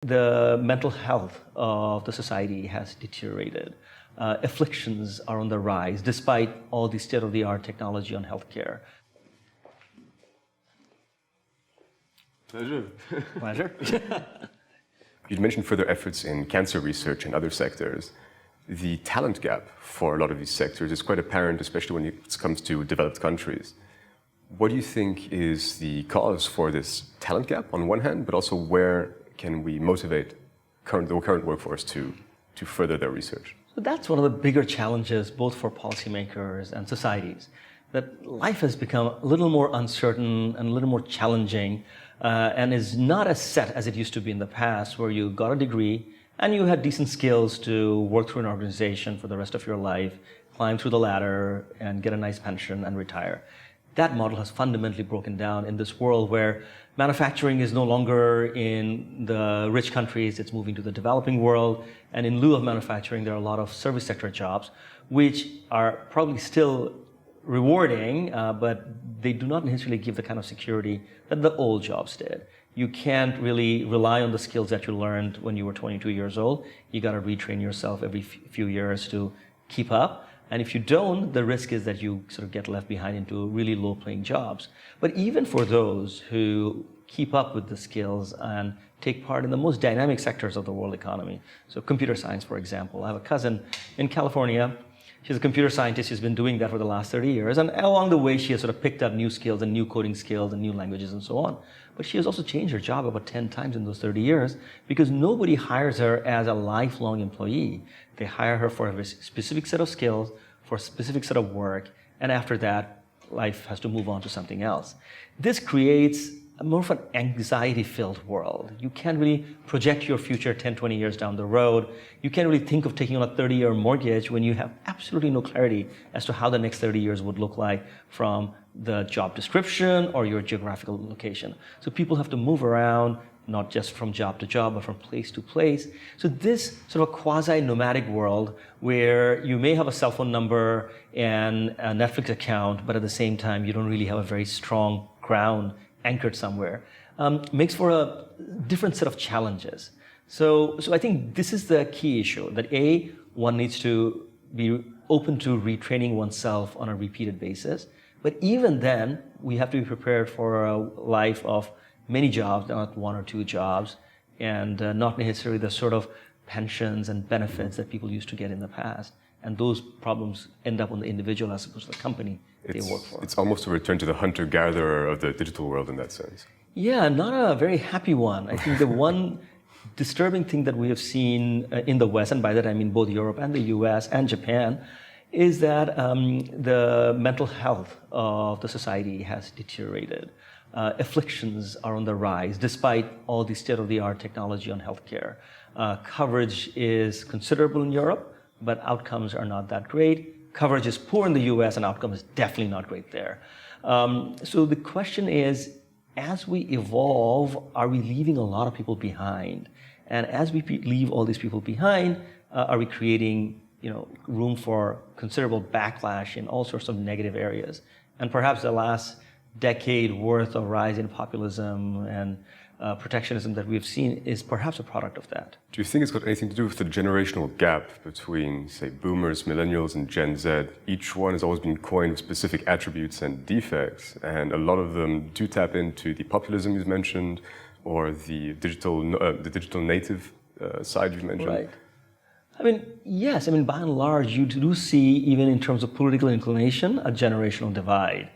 The mental health of the society has deteriorated. Afflictions are on the rise despite all the state-of-the-art technology on healthcare. Pleasure. Pleasure. You'd mentioned further efforts in cancer research and other sectors. The talent gap for a lot of these sectors is quite apparent, especially when it comes to developed countries. What do you think is the cause for this talent gap on one hand, but also where can we motivate the current workforce to further their research? So that's one of the bigger challenges both for policymakers and societies, that life has become a little more uncertain and a little more challenging and is not as set as it used to be in the past, where you got a degree and you had decent skills to work through an organization for the rest of your life, climb through the ladder and get a nice pension and retire. That model has fundamentally broken down in this world where manufacturing is no longer in the rich countries, it's moving to the developing world. And in lieu of manufacturing, there are a lot of service sector jobs, which are probably still rewarding, but they do not necessarily give the kind of security that the old jobs did. You can't really rely on the skills that you learned when you were 22 years old. You got to retrain yourself every few years to keep up. And if you don't, the risk is that you sort of get left behind into really low-paying jobs. But even for those who keep up with the skills and take part in the most dynamic sectors of the world economy, so computer science, for example. I have a cousin in California. She's a computer scientist. She's been doing that for the last 30 years. And along the way, she has sort of picked up new skills and new coding skills and new languages and so on. But she has also changed her job about 10 times in those 30 years because nobody hires her as a lifelong employee. They hire her for a specific set of skills, for a specific set of work, and after that, life has to move on to something else. This creates more of an anxiety-filled world. You can't really project your future 10, 20 years down the road. You can't really think of taking on a 30-year mortgage when you have absolutely no clarity as to how the next 30 years would look like from the job description or your geographical location. So people have to move around, not just from job to job, but from place to place. So this sort of quasi-nomadic world where you may have a cell phone number and a Netflix account, but at the same time, you don't really have a very strong ground anchored somewhere, makes for a different set of challenges. So I think this is the key issue, that A, one needs to be open to retraining oneself on a repeated basis. But even then, we have to be prepared for a life of many jobs, not one or two jobs, and not necessarily the sort of pensions and benefits that people used to get in the past. And those problems end up on the individual as opposed to the company they work for. It's almost a return to the hunter-gatherer of the digital world in that sense. Yeah, not a very happy one. I think the one disturbing thing that we have seen in the West, and by that I mean both Europe and the US and Japan, is that the mental health of the society has deteriorated. Afflictions are on the rise despite all the state-of-the-art technology on healthcare. Coverage is considerable in Europe, but outcomes are not that great. Coverage is poor in the US and outcome is definitely not great there. So the question is, as we evolve, are we leaving a lot of people behind? And as we leave all these people behind, are we creating room for considerable backlash in all sorts of negative areas? And perhaps the last decade worth of rise in populism and protectionism that we've seen is perhaps a product of that. Do you think it's got anything to do with the generational gap between, say, boomers, millennials, and Gen Z? Each one has always been coined with specific attributes and defects, and a lot of them do tap into the populism you've mentioned, or the digital native side you've mentioned. Right. I mean, yes. I mean, by and large, you do see, even in terms of political inclination, a generational divide.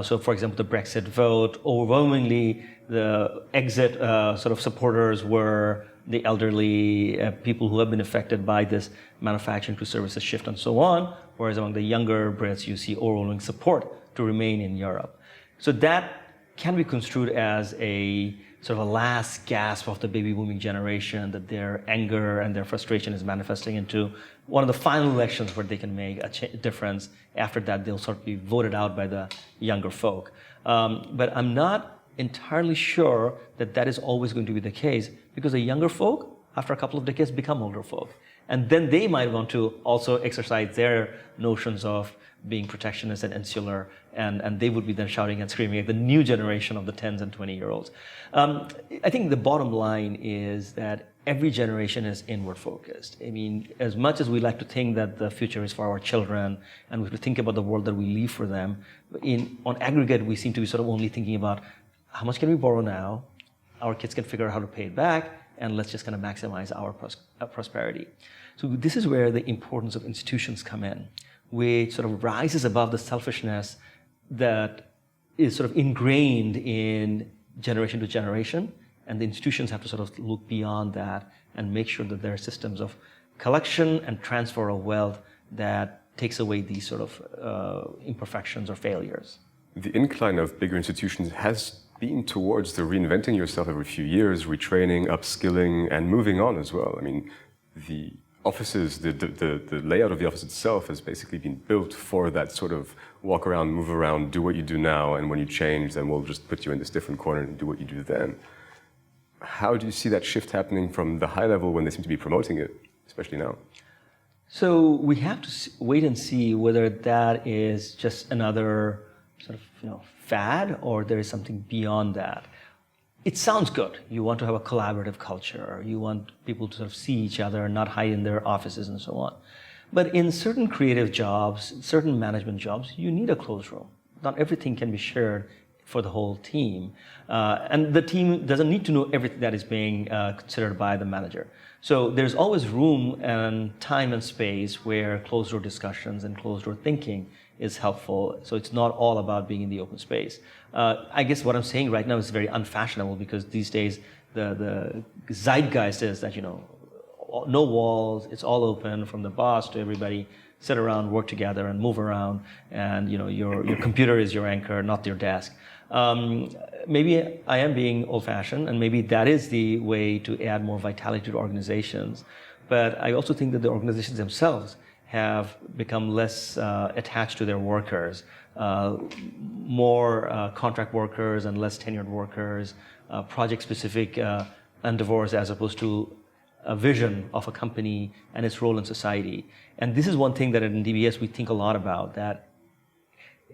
So, for example, the Brexit vote, overwhelmingly, the exit sort of supporters were the elderly, people who have been affected by this manufacturing to services shift and so on, whereas among the younger Brits, you see overwhelming support to remain in Europe. So that can be construed as a sort of a last gasp of the baby booming generation, that their anger and their frustration is manifesting into one of the final elections where they can make a difference. After that, they'll sort of be voted out by the younger folk. But I'm not entirely sure that that is always going to be the case, because the younger folk, after a couple of decades, become older folk. And then they might want to also exercise their notions of being protectionist and insular, and they would be then shouting and screaming at the new generation of the 10s and 20-year-olds. I think the bottom line is that every generation is inward focused. I mean, as much as we like to think that the future is for our children and we have to think about the world that we leave for them, on aggregate, we seem to be sort of only thinking about how much can we borrow now, our kids can figure out how to pay it back, and let's just kind of maximize our prosperity. So this is where the importance of institutions come in, which sort of rises above the selfishness that is sort of ingrained in generation to generation, and the institutions have to sort of look beyond that and make sure that there are systems of collection and transfer of wealth that takes away these sort of imperfections or failures. The incline of bigger institutions has been towards the reinventing yourself every few years, retraining, upskilling, and moving on as well. I mean, the offices, the layout of the office itself has basically been built for that sort of walk around, move around, do what you do now, and when you change, then we'll just put you in this different corner and do what you do then. How do you see that shift happening from the high level when they seem to be promoting it, especially now? So we have to wait and see whether that is just another sort of fad or there is something beyond that. It sounds good. You want to have a collaborative culture. You want people to sort of see each other and not hide in their offices and so on. But in certain creative jobs, certain management jobs, you need a closed room. Not everything can be shared for the whole team. And the team doesn't need to know everything that is being considered by the manager. So there's always room and time and space where closed-door discussions and closed-door thinking is helpful. So it's not all about being in the open space. I guess what I'm saying right now is very unfashionable because these days the zeitgeist is that, no walls, it's all open from the boss to everybody, sit around, work together and move around, and your computer is your anchor, not your desk. Maybe I am being old-fashioned, and maybe that is the way to add more vitality to organizations. But I also think that the organizations themselves have become less attached to their workers, more contract workers and less tenured workers, project-specific endeavors as opposed to a vision of a company and its role in society. And this is one thing that in DBS we think a lot about, that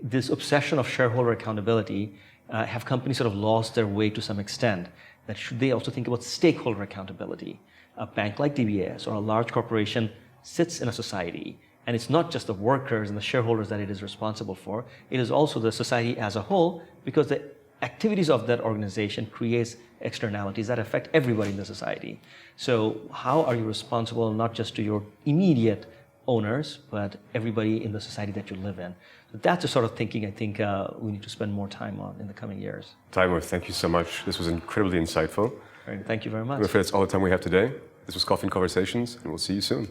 this obsession of shareholder accountability have companies sort of lost their way to some extent. That should they also think about stakeholder accountability? A bank like DBS or a large corporation sits in a society, and it's not just the workers and the shareholders that it is responsible for, it is also the society as a whole, because the activities of that organization creates externalities that affect everybody in the society. So how are you responsible not just to your immediate owners, but everybody in the society that you live in? So that's the sort of thinking I think we need to spend more time on in the coming years. Taimur, thank you so much. This was incredibly insightful. Thank you very much. I'm afraid that's all the time we have today. This was Coffee and Conversations, and we'll see you soon.